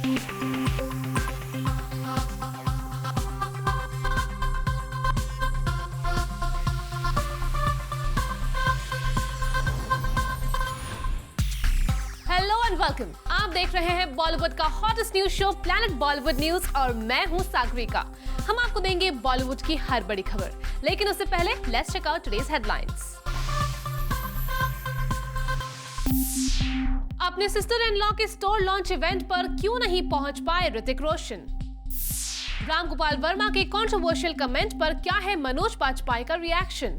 Welcome. आप देख रहे हैं बॉलीवुड का hottest news show planet Bollywood news और मैं हूं सागरिका। हम आपको देंगे बॉलीवुड की हर बड़ी खबर, लेकिन उससे पहले let's check out today's headlines. अपने सिस्टर इन लॉ के स्टोर लॉन्च इवेंट पर क्यों नहीं पहुंच पाए ऋतिक रोशन? राम गोपाल वर्मा के कंट्रोवर्शियल कमेंट पर क्या है मनोज बाजपेयी का रिएक्शन?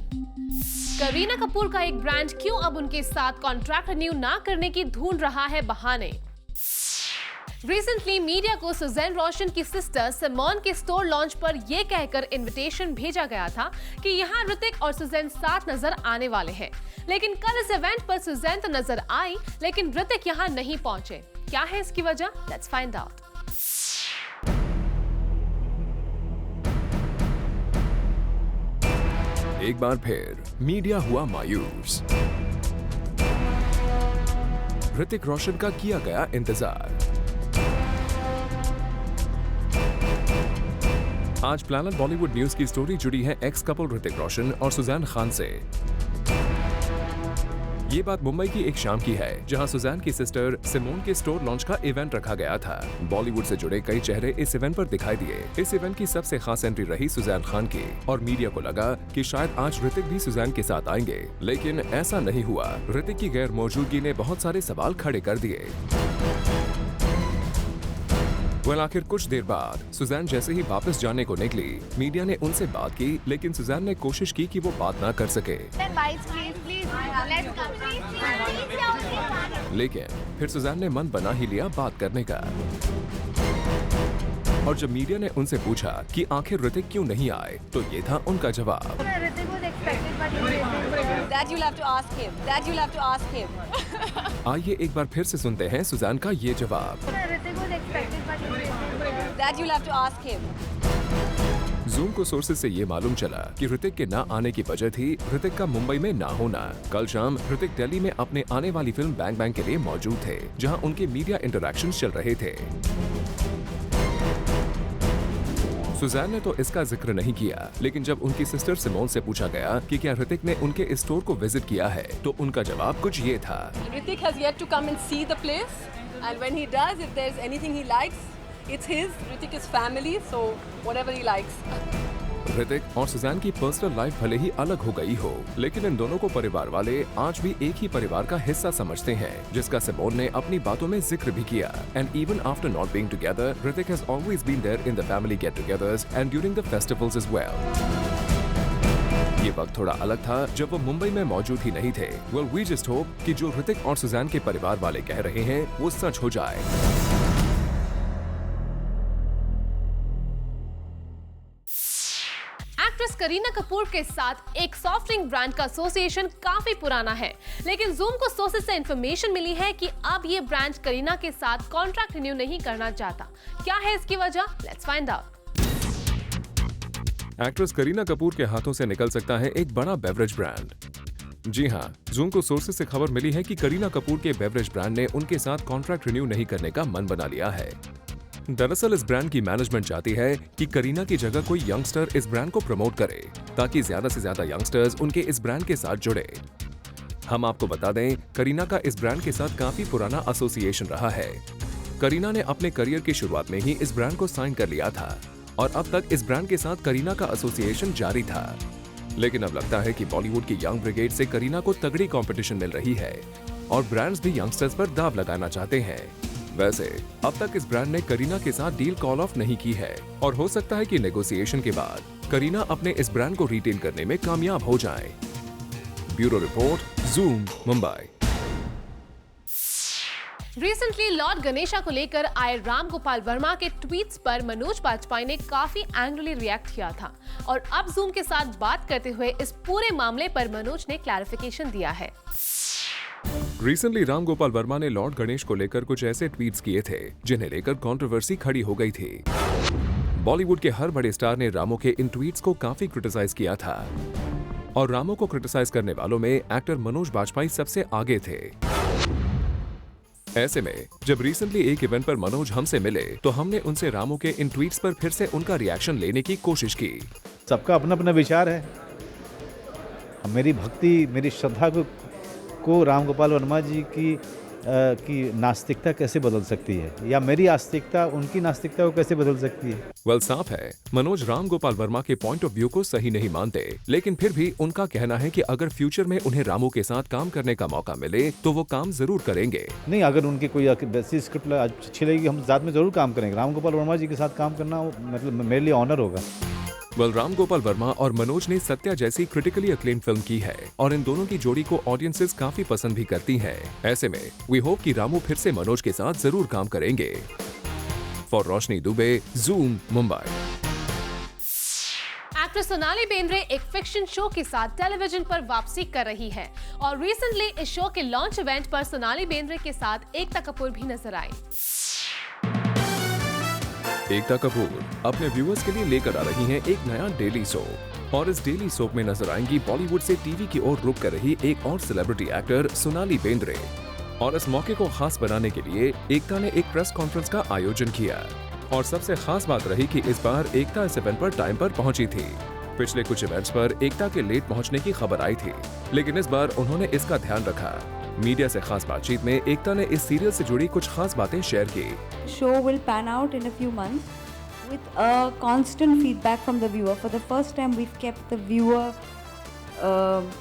करीना कपूर का एक ब्रांड क्यों अब उनके साथ कॉन्ट्रैक्ट रिन्यू ना करने की ढूंढ रहा है बहाने? रिसेंटली मीडिया को सुजैन रोशन की सिस्टर सिमोन के स्टोर लॉन्च पर यह कहकर इनविटेशन भेजा गया था कि यहाँ ऋतिक और सुजैन साथ नजर आने वाले हैं, लेकिन कल इस इवेंट पर सुजैन तो नजर आई लेकिन ऋतिक यहाँ नहीं पहुंचे। क्या है इसकी वजह? Let's find out. एक बार फिर मीडिया हुआ मायूस। ऋतिक रोशन का किया गया इंतजार। आज प्लैनेट बॉलीवुड न्यूज की स्टोरी जुड़ी है एक्स कपल ऋतिक रोशन और सुजैन खान से। ये बात मुंबई की एक शाम की है, जहां सुजैन की सिस्टर सिमोन के स्टोर लॉन्च का इवेंट रखा गया था। बॉलीवुड से जुड़े कई चेहरे इस इवेंट पर दिखाई दिए। इस इवेंट की सबसे खास एंट्री रही सुजैन खान की और मीडिया को लगा कि शायद आज ऋतिक भी सुजैन के साथ आएंगे, लेकिन ऐसा नहीं हुआ। ऋतिक की गैर मौजूदगी ने बहुत सारे सवाल खड़े कर दिए। आखिर कुछ देर बाद सुजैन जैसे ही वापस जाने को निकली, मीडिया ने उनसे बात की, लेकिन सुजैन ने कोशिश की कि वो बात ना कर सके। लेकिन फिर सुजैन ने मन बना ही लिया बात करने का। और जब मीडिया ने उनसे पूछा कि आखिर ऋतिक क्यों नहीं आए, तो ये था उनका जवाब। आइए एक बार फिर से सुनते हैं सुजैन का ये जवाब। जूम को सोर्सेज से ये मालूम चला कि ऋतिक के ना आने की वजह थी ऋतिक का मुंबई में ना होना। कल शाम ऋतिक दिल्ली में अपने आने वाली फिल्म बैंग बैंग के लिए मौजूद थे, जहां उनके मीडिया इंटरैक्शन चल रहे थे। सुजैन ने तो इसका जिक्र नहीं किया, लेकिन जब उनकी सिस्टर सिमोन से पूछा गया कि क्या ऋतिक ने उनके स्टोर को विजिट किया है, तो उनका जवाब कुछ ये था। Hrithik has yet to come and see the place, and when he does, if there's anything he likes, it's his. Hrithik is family, so whatever he likes. Hrithik और सुजैन की पर्सनल लाइफ भले ही अलग हो गई हो, लेकिन इन दोनों को परिवार वाले आज भी एक ही परिवार का हिस्सा समझते हैं, जिसका सिमोन ने अपनी बातों में जिक्र भी किया। And even after not being together, Hrithik has always been there in the family get togethers and during the festivals as well. ये वक्त थोड़ा अलग था जब वो मुंबई में मौजूद ही नहीं थे। वेल वी जस्ट होप कि जो ऋतिक और सुजैन के परिवार वाले कह रहे हैं वो सच हो जाए। एक्ट्रेस करीना कपूर के साथ एक सॉफ्ट ड्रिंक ब्रांड का एसोसिएशन काफी पुराना है, लेकिन जूम को सोर्सेज से इंफॉर्मेशन मिली है कि अब ये ब्रांड करीना के साथ कॉन्ट्रैक्ट रिन्यू नहीं करना चाहता। क्या है इसकी वजह? Let's find out. Actress Kareena Kapoor के हाथों से निकल सकता है एक बड़ा बेवरेज ब्रांड। जी हाँ, जूम को सोर्सेज से खबर मिली है कि करीना कपूर के बेवरेज ब्रांड ने उनके साथ कॉन्ट्रैक्ट रिन्यू नहीं करने का मन बना लिया है। दरअसल इस ब्रांड की मैनेजमेंट चाहती है कि करीना की जगह कोई यंगस्टर इस ब्रांड को प्रमोट करे, ताकि ज्यादा से ज्यादा यंगस्टर्स उनके इस ब्रांड के साथ जुड़े। हम आपको बता दें, करीना का इस ब्रांड के साथ काफी पुराना एसोसिएशन रहा है। करीना ने अपने करियर की शुरुआत में ही इस ब्रांड को साइन कर लिया था और अब तक इस ब्रांड के साथ करीना का एसोसिएशन जारी था। लेकिन अब लगता है कि बॉलीवुड की यंग ब्रिगेड से करीना को तगड़ी कंपटीशन मिल रही है और ब्रांड्स भी यंगस्टर्स पर दाव लगाना चाहते हैं। वैसे अब तक इस ब्रांड ने करीना के साथ डील कॉल ऑफ नहीं की है और हो सकता है कि नेगोशिएशन के बाद करीना अपने इस ब्रांड को रिटेन करने में कामयाब हो जाए। Bureau report, zoom, Mumbai. Recently Lord Ganesha को लेकर आए राम गोपाल वर्मा के ट्वीट्स पर मनोज बाजपेयी ने काफी एंग्रीली रिएक्ट किया था और अब जूम के साथ बात करते हुए इस पूरे मामले पर मनोज ने क्लैरिफिकेशन दिया है। रिसेंटली राम गोपाल वर्मा ने लॉर्ड गणेश को लेकर कुछ ऐसे ट्वीट्स किए थे जिन्हें लेकर कंट्रोवर्सी खड़ी हो गई थी। बॉलीवुड के हर बड़े स्टार ने रामो के इन ट्वीट्स को काफी क्रिटिसाइज किया था और रामो को क्रिटिसाइज करने वालों में एक्टर मनोज बाजपेयी सबसे आगे थे। ऐसे में जब रिसेंटली एक इवेंट पर मनोज हमसे मिले तो हमने उनसे रामू के इन ट्वीट्स पर फिर से उनका रिएक्शन लेने की कोशिश की। सबका अपना अपना विचार है। मेरी भक्ति, मेरी श्रद्धा को राम गोपाल वर्मा जी की नास्तिकता कैसे बदल सकती है, या मेरी आस्तिकता उनकी नास्तिकता को कैसे बदल सकती है। वेल, साफ है मनोज राम गोपाल वर्मा के पॉइंट ऑफ व्यू को सही नहीं मानते, लेकिन फिर भी उनका कहना है कि अगर फ्यूचर में उन्हें रामू के साथ काम करने का मौका मिले तो वो काम जरूर करेंगे। नहीं, अगर उनकी कोई वैसी स्क्रिप्ट अच्छी लगेगी हम साथ में जरूर काम करेंगे। राम गोपाल वर्मा जी के साथ काम करना मतलब मेरे लिए ऑनर होगा। वेल, राम गोपाल वर्मा और मनोज ने सत्या जैसी क्रिटिकली अक्लेम्ड फिल्म की है और इन दोनों की जोड़ी को ऑडियंसेस काफी पसंद भी करती हैं। ऐसे में वी होप कि रामू फिर से मनोज के साथ जरूर काम करेंगे। For Roshni Dubey, zoom, Mumbai. Actress Sonali Bendre एक फिक्शन शो के साथ टेलीविजन पर वापसी कर रही है और रिसेंटली इस शो के लॉन्च इवेंट पर सोनाली बेंद्रे के साथ एकता कपूर भी नजर आई। एकता कपूर अपने व्यूअर्स के लिए लेकर आ रही हैं एक नया डेली सोप और इस डेली सोप में नजर आएंगी बॉलीवुड से टीवी की ओर रुख कर रही एक और सेलिब्रिटी एक्टर सोनाली बेंद्रे। और इस मौके को खास बनाने के लिए एकता ने एक प्रेस कॉन्फ्रेंस का आयोजन किया और सबसे खास बात रही कि इस बार एकता इस इवेंट पर टाइम पर पहुंची थी। पिछले कुछ इवेंट्स पर एकता के लेट पहुंचने की खबर आई थी, लेकिन इस बार उन्होंने इसका ध्यान रखा। मीडिया से खास बातचीत में एकता ने इस सीरियल से जुड़ी कुछ खास बातें शेयर की। Show will pan out in a few months with a constant feedback from the viewer. For the first time, we've kept the viewer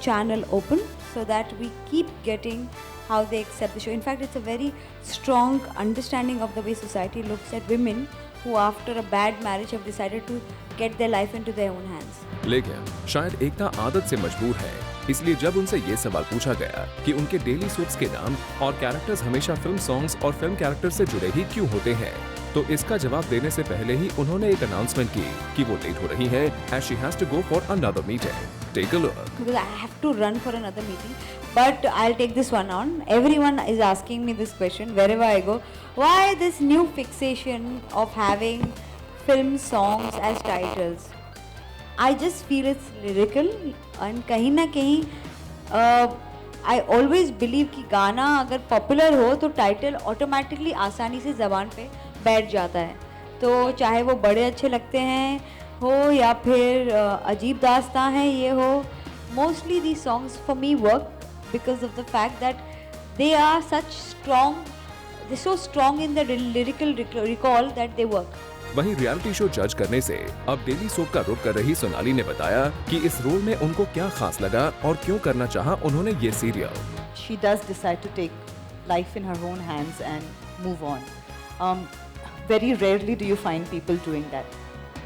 channel open so that we keep getting how they accept the show. In fact, it's a very strong understanding of the way society looks at women who, after a bad marriage, have decided to get their life into their own hands. लेकिन शायद एकता आदत से मजबूर है, इसलिए जब उनसे ये सवाल पूछा गया कि उनके डेली सोप्स के नाम और कैरेक्टर्स हमेशा फिल्म सॉन्ग्स और फिल्म कैरेक्टर से जुड़े ही क्यों होते हैं, तो इसका जवाब देने से पहले ही उन्होंने एक अनाउंसमेंट की कि वो लेट हो रही हैं as she has to go for another meeting. Take a look. Because I have to run for another meeting, but I'll take this one on. Everyone is asking me this question wherever I go. Why this new fixation of having film songs as titles? I just feel it's lyrical and कहीं ना कहीं I always believe कि गाना अगर popular हो तो title automatically आसानी से ज़बान पे बैठ जाता है। तो चाहे वो बड़े अच्छे लगते हैं हो या फिर अजीब दास्तां है ये हो, mostly the songs for me work because of the fact that they are such strong, they so strong in the lyrical recall that they work. वहीं रियलिटी शो जज करने से अब डेली सोप का रुख कर रही सोनाली ने बताया कि इस रोल में उनको क्या खास लगा और क्यों करना चाहा उन्होंने ये serial. She does decide to take life in her own hands and move on. Very rarely do you find people doing that.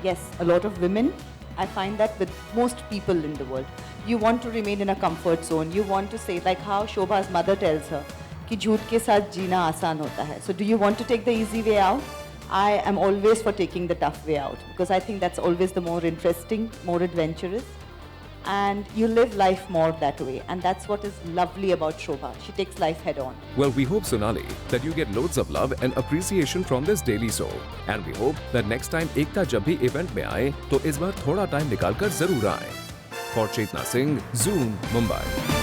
Yes, a lot of women, I find that with most people in the world. You want to remain in a comfort zone. You want to say, like how Shobha's mother tells her, कि झूठ के साथ जीना आसान होता है. So do you want to take the easy way out? I am always for taking the tough way out because I think that's always the more interesting, more adventurous, and you live life more that way, and that's what is lovely about Shobha. She takes life head on. Well, we hope, Sonali, that you get loads of love and appreciation from this daily soap, and we hope that next time एकता जब भी event में आए तो इस बार थोड़ा time निकालकर जरूर आए। For Chetna Singh, Zoom, Mumbai.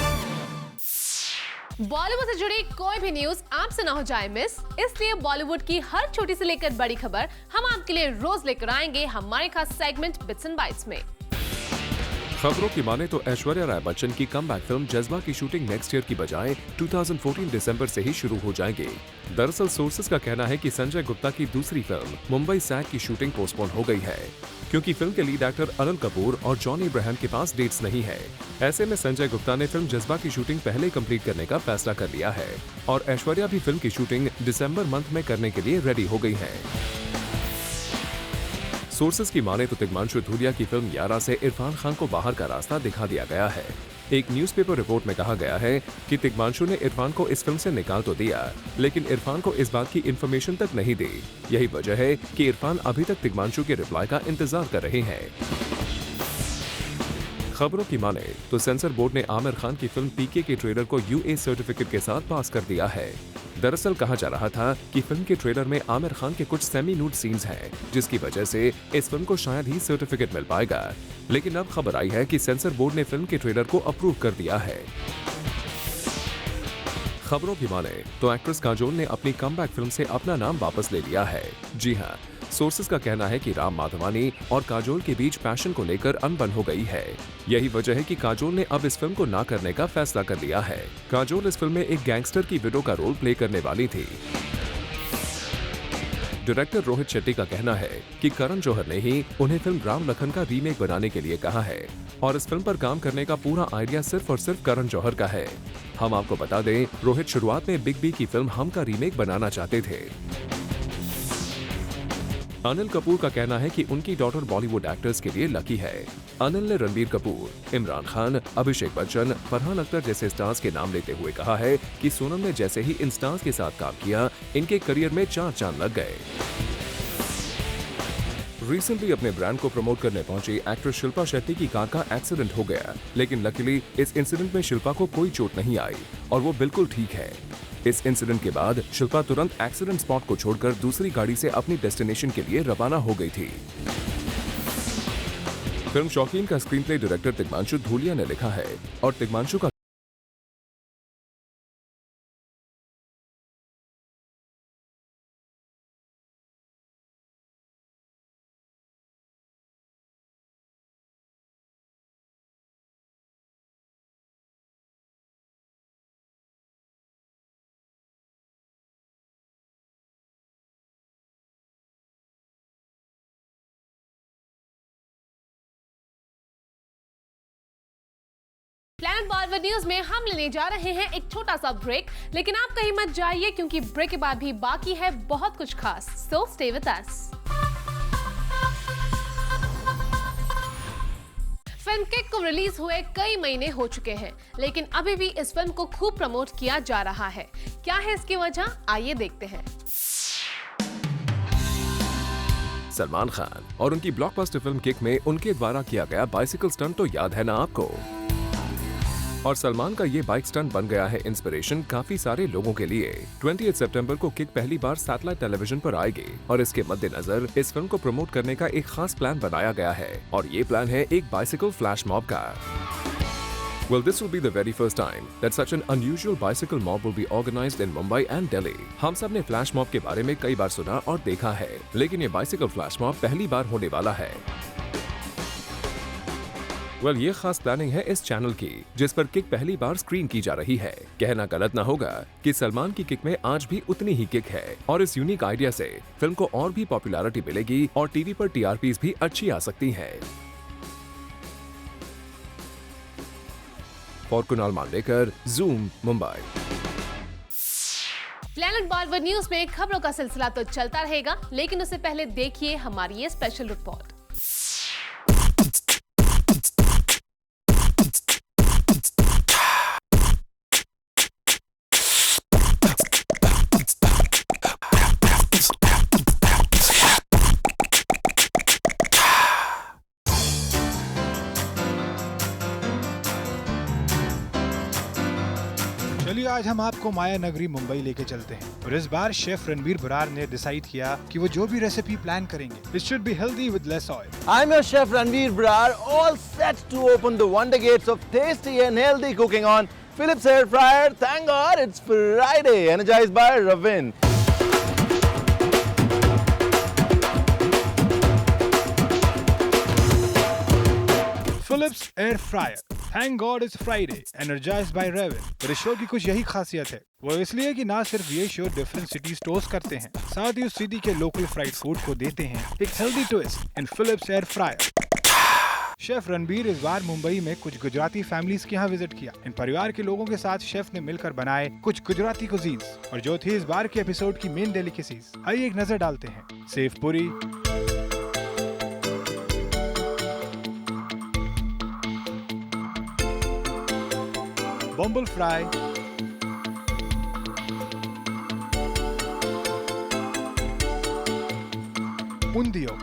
Bollywood से जुड़ी कोई भी न्यूज आपसे ना हो जाए मिस, इसलिए बॉलीवुड की हर छोटी से लेकर बड़ी खबर हम आपके लिए रोज लेकर आएंगे हमारे खास सेगमेंट बिट्स एंड बाइट्स में। खबरों की माने तो ऐश्वर्या राय बच्चन की कमबैक फिल्म जज्बा की शूटिंग नेक्स्ट ईयर की बजाय 2014 दिसंबर से ही शुरू हो जाएगी। दरअसल सोर्सेज का कहना है कि संजय गुप्ता की दूसरी फिल्म मुंबई सैग की शूटिंग पोस्टपोन हो गई है क्योंकि फिल्म के लीड एक्टर अनिल कपूर और जॉनी इब्राहिम के पास डेट्स नहीं है। ऐसे में संजय गुप्ता ने फिल्म जज्बा की शूटिंग पहले कंप्लीट करने का फैसला कर लिया है और ऐश्वर्या भी फिल्म की शूटिंग दिसंबर मंथ में करने के लिए रेडी हो गई है। सोर्सेज की माने तो तिग्मांशु धूलिया की फिल्म यारा से इरफान खान को बाहर का रास्ता दिखा दिया गया है। एक न्यूज़पेपर रिपोर्ट में कहा गया है कि तिग्मांशु ने इरफान को इस फिल्म से निकाल तो दिया, लेकिन इरफान को इस बात की इन्फॉर्मेशन तक नहीं दी। यही वजह है कि इरफान अभी तक तिग्मांशु के रिप्लाई का इंतजार कर रहे हैं। खबरों की माने तो सेंसर बोर्ड ने आमिर खान की फिल्म पीके के ट्रेलर को यूए सर्टिफिकेट के साथ पास कर दिया है। दरअसल कहा जा रहा था कि फिल्म के ट्रेलर में आमिर खान के कुछ सेमी न्यूड सीन्स हैं, जिसकी वजह से इस फिल्म को शायद ही सर्टिफिकेट मिल पाएगा। लेकिन अब खबर आई है कि सेंसर बोर्ड ने फिल्म के ट्रेलर को अप्रूव कर दिया है। खबरों की माने तो एक्ट्रेस काजोल ने अपनी कमबैक फिल्म से अपना नाम वापस ले लिया है। जी हाँ, सोर्सेज का कहना है कि राम माधवानी और काजोल के बीच पैशन को लेकर अनबन हो गई है। यही वजह है कि काजोल ने अब इस फिल्म को ना करने का फैसला कर लिया है। काजोल इस फिल्म में एक गैंगस्टर की विडो का रोल प्ले करने वाली थी। डायरेक्टर रोहित शेट्टी का कहना है कि करण जौहर ने ही उन्हें फिल्म राम लखन का रीमेक बनाने के लिए कहा है और इस फिल्म पर काम करने का पूरा आइडिया सिर्फ और सिर्फ करण जौहर का है। हम आपको बता दें, रोहित शुरुआत में बिग बी की फिल्म हम का रीमेक बनाना चाहते थे। अनिल कपूर का कहना है कि उनकी डॉटर बॉलीवुड एक्टर्स के लिए लकी है। अनिल ने रणबीर कपूर, इमरान खान, अभिषेक बच्चन, फरहान अख्तर जैसे स्टार्स के नाम लेते हुए कहा है कि सोनम ने जैसे ही इन स्टार्स के साथ काम किया, इनके करियर में 4 चांद लग गए। रिसेंटली अपने ब्रांड को प्रमोट करने पहुंची एक्ट्रेस शिल्पा शेट्टी की कार का एक्सीडेंट हो गया, लेकिन लकीली इस इंसिडेंट में शिल्पा को कोई चोट नहीं आई और वो बिल्कुल ठीक है। इस इंसिडेंट के बाद शिल्पा तुरंत एक्सीडेंट स्पॉट को छोड़कर दूसरी गाड़ी से अपनी डेस्टिनेशन के लिए रवाना हो गई थी। फिल्म शौकीन का screen play director Tigmanshu Dhulia ने लिखा है और तिग्मांशु का प्लैनेट बॉलीवुड न्यूज में हम लेने जा रहे हैं एक छोटा सा ब्रेक, लेकिन आप कहीं मत जाइए क्योंकि ब्रेक के बाद भी बाकी है बहुत कुछ खास। So stay with us. Film kick को रिलीज हुए कई महीने हो चुके हैं, लेकिन अभी भी इस फिल्म को खूब प्रमोट किया जा रहा है। क्या है इसकी वजह, आइए देखते हैं। सलमान खान और उनकी ब्लॉकबस्टर फिल्म किक में उनके द्वारा किया गया बाइसिकल स्टंट तो याद है ना आपको। और सलमान का ये बाइक स्टंट बन गया है इंस्पिरेशन काफी सारे लोगों के लिए। 28 सितंबर को किक पहली बार सैटेलाइट टेलीविजन पर आएगी और इसके मद्देनजर इस फिल्म को प्रमोट करने का एक खास प्लान बनाया गया है और ये प्लान है एक बाइसिकल फ्लैश मॉब का। Well, this will be the very first time that such an unusual bicycle mob will be organized in Mumbai and Delhi. हम सब ने फ्लैश मॉब के बारे में कई बार सुना और देखा है, लेकिन ये बाइसिकल फ्लैश मॉब पहली बार होने वाला है। Well, ये खास प्लानिंग है इस चैनल की, जिस पर किक पहली बार स्क्रीन की जा रही है। कहना गलत ना होगा कि सलमान की किक में आज भी उतनी ही किक है और इस यूनिक आइडिया से फिल्म को और भी पॉपुलैरिटी मिलेगी और टीवी पर टीआरपीज भी अच्छी आ सकती है। For Kunal Mandekar, zoom, Mumbai. Planet Bollywood news में खबरों का सिलसिला तो चलता रहेगा, लेकिन उससे पहले देखिए हमारी ये स्पेशल रिपोर्ट। चलिए आज हम आपको माया नगरी मुंबई लेके चलते हैं और इस बार शेफ रणबीर बरार ने डिसाइड किया कि वो जो भी रेसिपी प्लान करेंगे, it should be healthy with less oil. I'm your chef Ranveer Brar, all set to open the wonder gates of tasty and healthy cooking on Philips Air Fryer. Thank God it's Friday, energized by Ravin. Philips Air Fryer. Thank God it's Friday, energized by Ravin. और इस show की कुछ यही खासियत है, वो इसलिए कि ना सिर्फ ये शो डिफरेंट सिटीज टोस्ट करते हैं, साथ ही उस सिटी के लोकल फ्राइड फूड को देते हैं एक healthy twist in Philips Air Fryer. Chef Ranbir इस बार मुंबई में कुछ गुजराती फैमिलीज के यहाँ विजिट किया। इन परिवार के लोगों के साथ शेफ ने मिलकर बनाए कुछ गुजराती कुजीन्स और जो थी इस बार के एपिसोड की मेन डेलिकेसीज। आइए एक नजर डालते हैं। सेव पूरी, बम्बल फ्राई, उंदियो,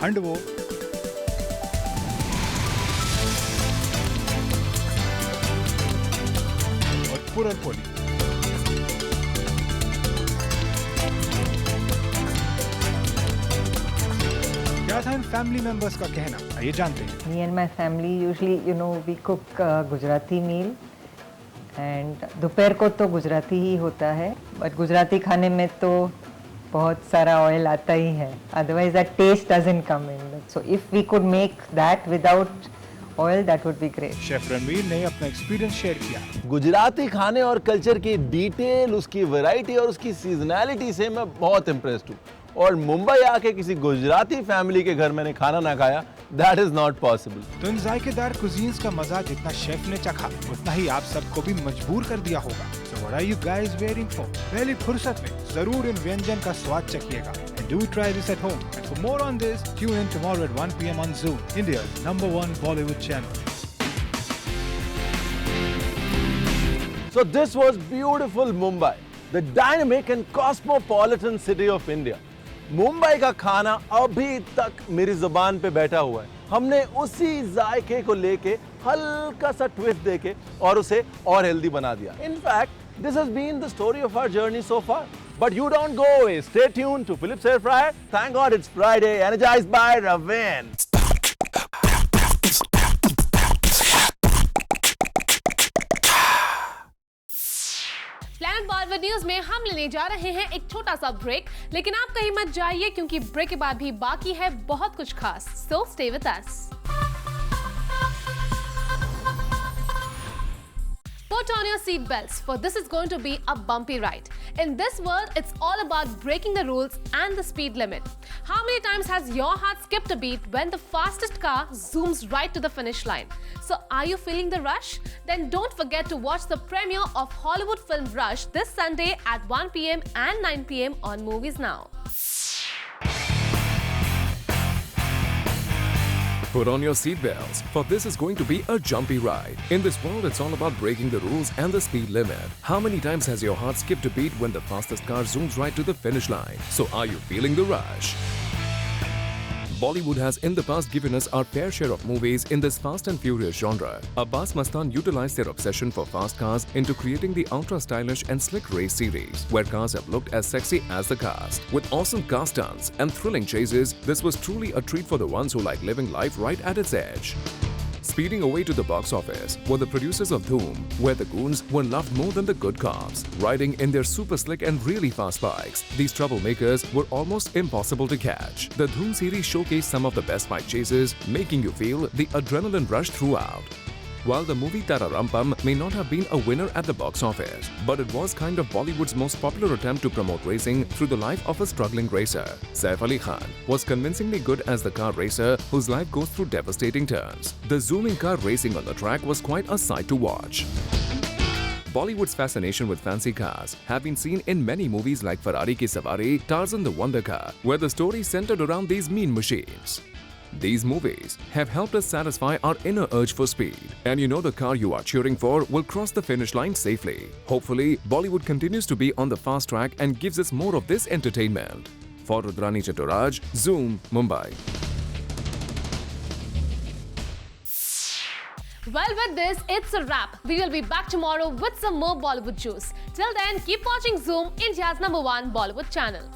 हंडवो, और पुरनपोली। क्या था इन फैमिली मेंबर्स का कहना, आइए जानते हैं। Me and my family usually, we cook Gujarati meal and दोपहर को तो गुजराती ही होता है, बट गुजराती खाने में तो बहुत सारा ऑयल आता ही है, otherwise that taste doesn't come in. So if we could make that without oil that would be great. Chef Ranveer ने अपना एक्सपीरियंस शेयर किया। गुजराती खाने और कल्चर की डिटेल, उसकी वैरायटी और उसकी सीजनैलिटी से मैं बहुत इम्प्रेस्ड हूँ। और मुंबई आके किसी गुजराती फैमिली के घर मैंने खाना ना खाया, दैट इज नॉट पॉसिबल। तो इन जायकेदार कुजीन्स का मजा जितना शेफ ने चखा, उतना ही आप सबको भी मजबूर कर दिया होगा। So what are you guys waiting for? पहली फुर्सत में जरूर इन व्यंजन का स्वाद चखिएगा। And do try this at home. And for more on this, tune in tomorrow at 1 p.m. on Zoom, India's #1 Bollywood channel. So this was beautiful Mumbai, the dynamic and cosmopolitan city of India. Mumbai का खाना अभी तक मेरी जुबान पे बैठा हुआ है। हमने उसी जायके को लेके हल्का सा ट्विस्ट देके और उसे और हेल्दी बना दिया। In fact, this has been the story of our journey so far. But you don't go away. Stay tuned to Philips Air Fryer. Thank God it's Friday, energized by Ravin. Planet Bollywood news में हम लेने जा रहे हैं एक छोटा सा break, लेकिन आप कहीं मत जाइए क्योंकि ब्रेक के बाद भी बाकी है बहुत कुछ खास। So stay with us. Put on your seat belts, for this is going to be a bumpy ride. In this world, it's all about breaking the rules and the speed limit. How many times has your heart skipped a beat when the fastest car zooms right to the finish line? So are you feeling the rush? Then don't forget to watch the premiere of Hollywood film Rush this Sunday at 1 p.m. and 9 p.m. on Movies Now. Put on your seatbelts, for this is going to be a jumpy ride. In this world, it's all about breaking the rules and the speed limit. How many times has your heart skipped a beat when the fastest car zooms right to the finish line? So are you feeling the rush? Bollywood has in the past given us our fair share of movies in this fast and furious genre. Abbas Mastan utilized their obsession for fast cars into creating the ultra-stylish and slick race series, where cars have looked as sexy as the cast. With awesome car stunts and thrilling chases, this was truly a treat for the ones who like living life right at its edge. Speeding away to the box office were the producers of Dhoom, where the goons were loved more than the good cops. Riding in their super slick and really fast bikes, these troublemakers were almost impossible to catch. The Dhoom series showcased some of the best bike chases, making you feel the adrenaline rush throughout. While the movie Tararampam may not have been a winner at the box office, but it was kind of Bollywood's most popular attempt to promote racing through the life of a struggling racer. Saif Ali Khan was convincingly good as the car racer whose life goes through devastating turns. The zooming car racing on the track was quite a sight to watch. Bollywood's fascination with fancy cars have been seen in many movies like Ferrari Ki Sawari, Tarzan the Wonder Car, where the story centered around these mean machines. These movies have helped us satisfy our inner urge for speed. And you know the car you are cheering for will cross the finish line safely. Hopefully, Bollywood continues to be on the fast track and gives us more of this entertainment. For Rudrani Chaturaj, Zoom, Mumbai. Well, with this, it's a wrap. We will be back tomorrow with some more Bollywood juice. Till then, keep watching Zoom, India's #1 Bollywood channel.